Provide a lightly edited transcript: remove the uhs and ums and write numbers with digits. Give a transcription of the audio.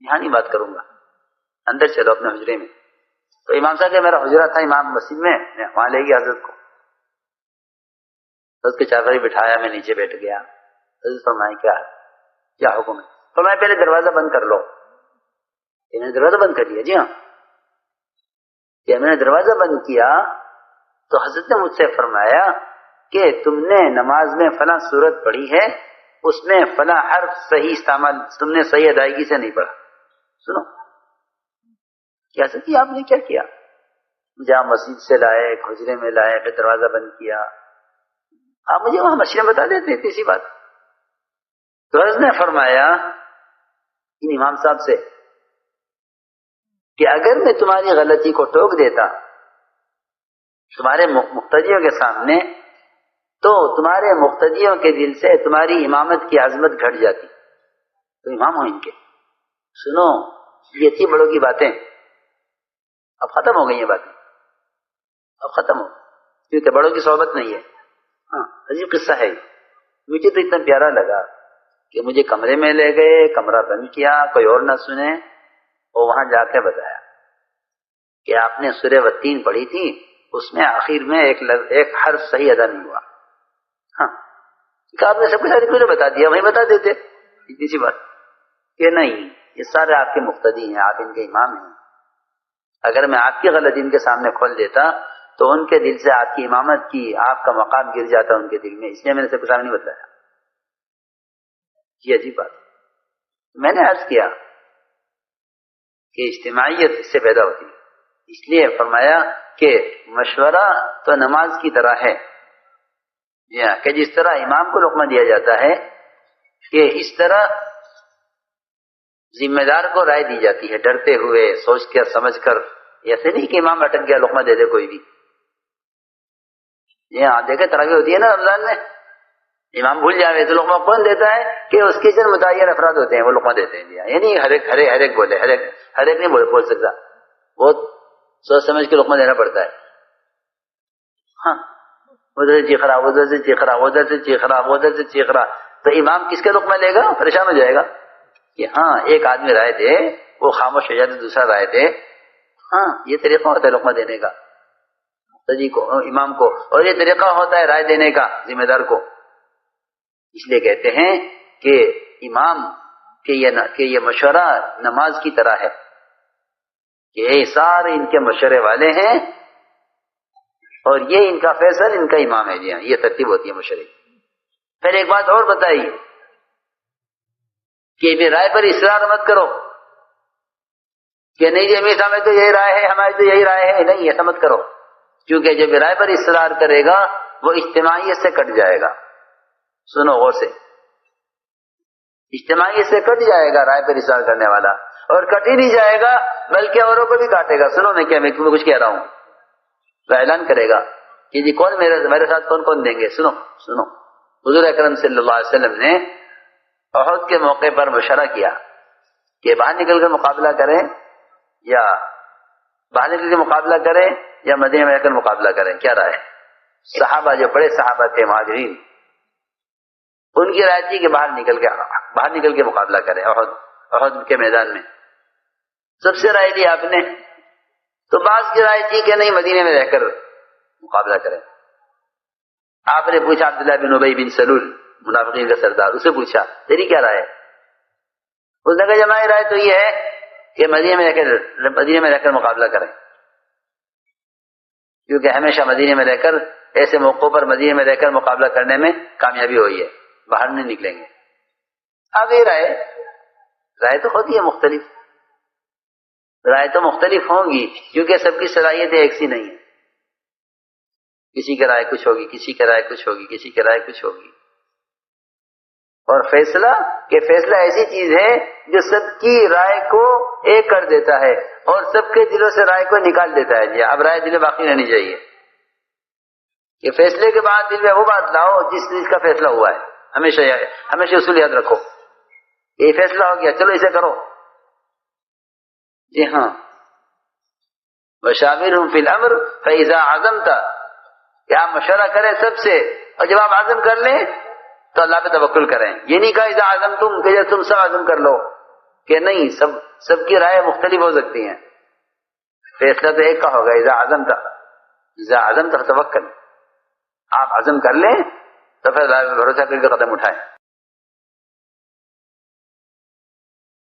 یہاں نہیں بات کروں گا، اندر چلو اپنے حجرے میں۔ تو امام صاحب کا میرا حجرہ تھا امام مسجد میں، وہاں لے گیا حضرت کو، حضرت کے چادر بٹھایا، میں نیچے بیٹھ گیا۔ حضرت فرمائے کیا حکم ہے؟ فرمایا پہلے دروازہ بند کر لو۔ میں نے دروازہ بند کر لیا، جی ہاں۔ کہ میں نے دروازہ بند کیا تو حضرت نے مجھ سے فرمایا کہ تم نے نماز میں فلاں سورت پڑھی ہے، اس میں فلاں حرف صحیح استعمال تم نے صحیح ادائیگی سے نہیں پڑھا۔ سنو کیا سکتی آپ نے کیا کیا؟ جہاں مسجد سے لائے، حجرے میں لائے، پھر دروازہ بند کیا۔ آپ مجھے وہاں مشورہ بتا دیتے کسی بات۔ تو حضرت نے فرمایا ان امام صاحب سے کہ اگر میں تمہاری غلطی کو ٹوک دیتا تمہارے مقتدیوں کے سامنے تو تمہارے مقتدیوں کے دل سے تمہاری امامت کی عظمت گھٹ جاتی، تو امام ہو ان کے۔ سنو یہ تھی بڑوں کی باتیں، اب ختم ہو گئی یہ باتیں، اب ختم ہو، کیونکہ بڑوں کی صحبت نہیں ہے۔ ہاں عجیب قصہ ہے، مجھے تو اتنا پیارا لگا کہ مجھے کمرے میں لے گئے، کمرہ بند کیا، کوئی اور نہ سنے، اور وہاں جا کے بتایا کہ آپ نے سورہ والتین پڑھی تھی، اس میں آخر میں ایک حرف صحیح ادا نہیں ہوا۔ ہاں کہ آپ نے سب کے ساتھ کیوں بتا دیا، وہیں بتا دیتے، اتنی سی بات کہ نہیں یہ سارے آپ کے مقتدی ہیں، آپ ان کے امام ہیں، اگر میں آپ کی غلطی ان کے سامنے کھول دیتا تو ان کے دل سے آپ کی امامت کی، آپ کا مقام گر جاتا ان کے دل میں، اس لیے میں نے سب کے سامنے نہیں بتایا۔ یہ عجیب بات، میں نے عرض کیا کہ اجتماعیت اس سے پیدا ہوتی ہے، اس لیے فرمایا کہ مشورہ تو نماز کی طرح ہے، کہ جس طرح امام کو لقمہ دیا جاتا ہے کہ اس طرح ذمہ دار کو رائے دی جاتی ہے، ڈرتے ہوئے، سوچ کر سمجھ کر، ایسے نہیں کہ امام اٹک گیا لقمہ دے دے کوئی بھی۔ یہ آپ دیکھیں تراویح ہوتی ہے نا رمضان میں، امام بھول جاوے تو لقمہ کون دیتا ہے کہ اس کے چند متعین افراد ہوتے ہیں وہ لقمہ دیتے ہیں، یہ نہیں ہر ایک بولے، ہر ایک نہیں بول سکتا، بہت سوچ سمجھ کے لقمہ دینا پڑتا ہے۔ ہاں ادھر سے چیخ رہا، ادھر سے چیخ رہا، ادھر سے چیخ رہا، ادھر سے چیخ رہا، تو امام کس کا لقمہ لے گا؟ پریشان ہو جائے گا کہ ہاں ایک آدمی رائے دے، وہ خاموش ہو جائے تو دوسرا رائے دے۔ ہاں یہ طریقہ ہوتا ہے لقمہ دینے کا مقتدی کو، امام کو، اور یہ طریقہ ہوتا ہے رائے دینے کا ذمہ دار کو۔ اس لیے کہتے ہیں کہ امام کہ یہ مشورہ نماز کی طرح ہے، کہ یہ سارے ان کے مشورے والے ہیں اور یہ ان کا فیصل ان کا امام ہے، جی ہاں یہ ترتیب ہوتی ہے مشورے کی۔ پھر ایک بات اور بتائی کہ بھی رائے پر اصرار مت کرو کہ نہیں جی امیر صاحب میں تو یہی رائے ہے، ہماری تو یہی رائے ہے، نہیں ایسا مت کرو، کیونکہ جب رائے پر اصرار کرے گا وہ اجتماعیت سے کٹ جائے گا۔ سنو غور سے، اجتماعیت سے کٹ جائے گا رائے پر اصرار کرنے والا، اور کٹ ہی نہیں جائے گا بلکہ اوروں کو بھی کاٹے گا۔ سنو میں تمہیں کچھ کہہ رہا ہوں، تو اعلان کرے گا کہ جی کون میرے ساتھ کون دیں گے۔ سنو حضور اکرم صلی اللہ علیہ وسلم نے احد کے موقع پر مشورہ کیا کہ باہر نکل کر مقابلہ کریں یا مقابلہ کریں یا مدینے میں رہ کر مقابلہ کریں، کیا رائے؟ صحابہ جو بڑے صحابہ تھے مہاجرین، ان کی رائے تھی کہ باہر نکل کے مقابلہ کریں احد کے میدان میں۔ سب سے رائے دی آپ نے، تو بعض کی رائے تھی کہ نہیں مدینے میں رہ کر مقابلہ کریں۔ آپ نے پوچھا عبداللہ بن ابی بن سلول منافقین کا سردار، اسے پوچھا تیری کیا رائے؟ اس نے کہا ہماری رائے تو یہ ہے کہ مدینے میں رہ کر مقابلہ کریں، کیونکہ ہمیشہ مدینے میں رہ کر ایسے موقعوں پر مدینے میں رہ کر مقابلہ کرنے میں کامیابی ہوئی ہے، باہر نہیں نکلیں گے۔ اب یہ رائے تو ہوتی ہے مختلف، رائے تو مختلف ہوں گی کیونکہ سب کی صلاحیتیں ایک سی نہیں ہیں، کسی کی رائے کچھ ہوگی، کسی کی رائے کچھ ہوگی، کسی کی رائے کچھ ہوگی۔ اور فیصلہ ایسی چیز ہے جو سب کی رائے کو ایک کر دیتا ہے اور سب کے دلوں سے رائے کو نکال دیتا ہے۔ جی اب رائے دل میں باقی رہنی چاہیے کہ فیصلے کے بعد دل میں وہ بات لاؤ جس چیز کا فیصلہ ہوا ہے۔ ہمیشہ اصول یاد رکھو، یہ فیصلہ ہو گیا چلو اسے کرو۔ جی ہاں، وشاورہم فی الامر فاذا عزمت، کہ آپ مشورہ کریں سب سے اور جب آپ عزم کر لیں تو اللہ پہ توکل کریں۔ یہ نہیں کہا اذا عزمتم کہ جب تم سب عزم کر لو، کہ نہیں سب کی رائے مختلف ہو سکتی ہیں، فیصلہ تو ایک کا ہوگا، اذا عزمت فتوکل، آپ عزم کر لیں تو پھر اللہ پہ بھروسہ کر کے قدم اٹھائیں۔